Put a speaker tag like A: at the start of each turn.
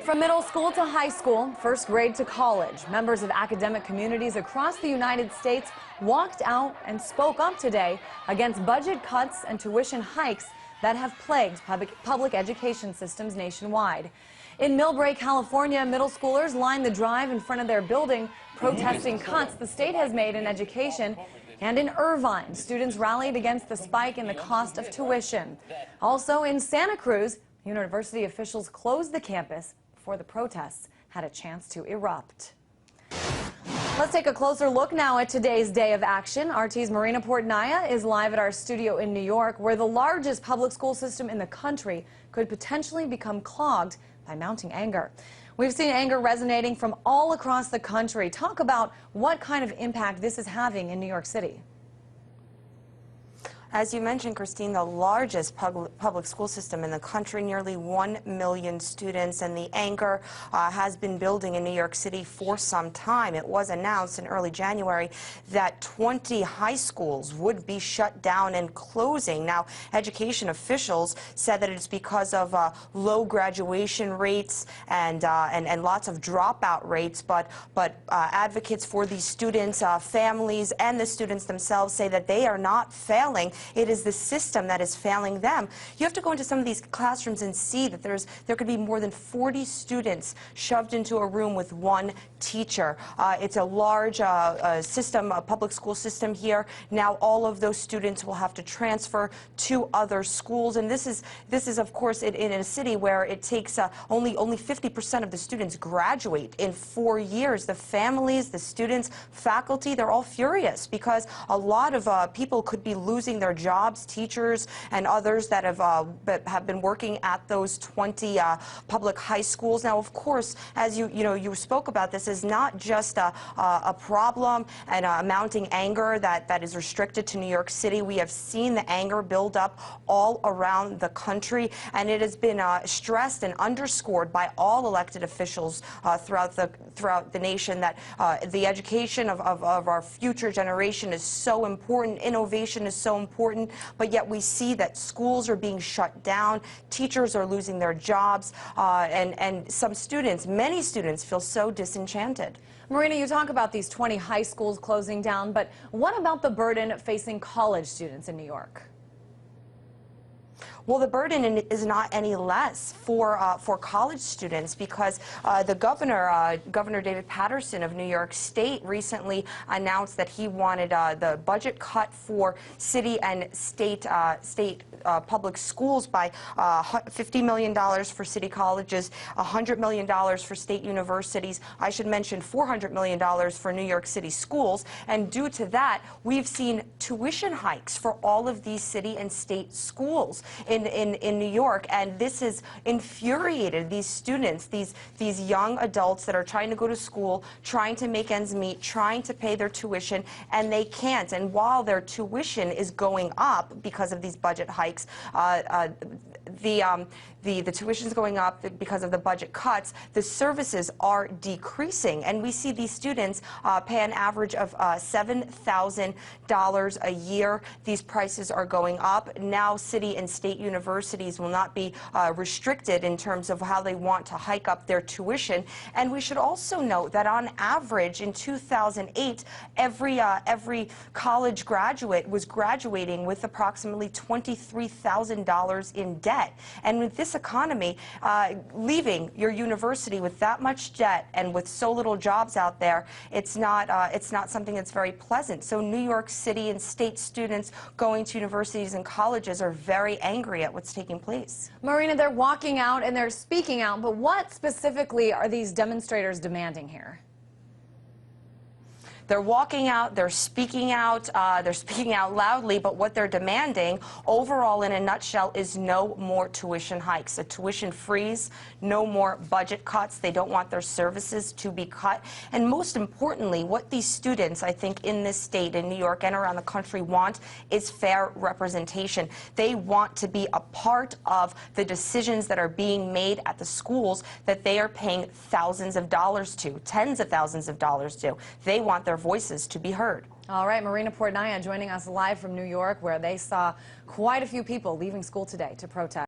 A: From middle school to high school, first grade to college, members of academic communities across the United States walked out and spoke up today against budget cuts and tuition hikes that have plagued public education systems nationwide. In Millbrae, California, middle schoolers lined the drive in front of their building protesting cuts the state has made in education. And in Irvine, students rallied against the spike in the cost of tuition. Also in Santa Cruz, university officials closed the campus before the protests had a chance to erupt. Let's take a closer look now at today's day of action. RT's Marina Portnaya is live at our studio in New York, where the largest public school system in the country could potentially become clogged by mounting anger. We've seen anger resonating from all across the country. Talk about what kind of impact this is having in New York City.
B: As you mentioned, Christine, the largest public school system in the country, nearly 1 million students, and the anger has been building in New York City for some time. It was announced in early January that 20 high schools would be shut down and closing. Now, education officials said that it's because of low graduation rates and lots of dropout rates, but advocates for these students, families, and the students themselves say that they are not failing. It is the system that is failing them. You have to go into some of these classrooms and see that there could be more than 40 students shoved into a room with one teacher. It's a large system, a public school system here. Now all of those students will have to transfer to other schools, and this is of course in a city where it takes only 50% of the students graduate in 4 years. The families, the students, faculty, they're all furious because a lot of people could be losing their jobs, teachers and others that have been working at those 20 public high schools. Now, of course, as you spoke about, this is not just a problem and a mounting anger that is restricted to New York City. We have seen the anger build up all around the country, and it has been stressed and underscored by all elected officials throughout the nation that the education of our future generation is so important. Innovation is so important. But yet we see that schools are being shut down, teachers are losing their jobs, and some students, many students, feel so disenchanted.
A: Marina, you talk about these 20 high schools closing down, but what about the burden facing college students in New York?
B: Well, the burden is not any less for college students because the Governor David Paterson of New York State recently announced that he wanted the budget cut for city and state public schools by $50 million for city colleges, $100 million for state universities. I should mention $400 million for New York City schools. And due to that, we've seen tuition hikes for all of these city and state schools in New York, and this has infuriated these students, these young adults that are trying to go to school, trying to make ends meet, trying to pay their tuition, and they can't. And while their tuition is going up because of these budget hikes, the tuition is going up because of the budget cuts. The services are decreasing, and we see these students pay an average of $7,000 a year. These prices are going up. Now city and state universities will not be restricted in terms of how they want to hike up their tuition. And we should also note that on average in 2008, every college graduate was graduating with approximately $23,000 in debt. And with this economy, leaving your university with that much debt and with so little jobs out there, it's not something that's very pleasant. So New York City and state students going to universities and colleges are very angry at what's taking place.
A: Marina, they're walking out and they're speaking out, but what specifically are these demonstrators demanding here?
B: They're walking out, they're speaking out loudly, but what they're demanding overall in a nutshell is no more tuition hikes, a tuition freeze, no more budget cuts. They don't want their services to be cut. And most importantly, what these students, I think, in this state, in New York and around the country want is fair representation. They want to be a part of the decisions that are being made at the schools that they are paying thousands of dollars to, tens of thousands of dollars to. They want their voices to be heard.
A: All right, Marina Portnaya joining us live from New York, where they saw quite a few people leaving school today to protest.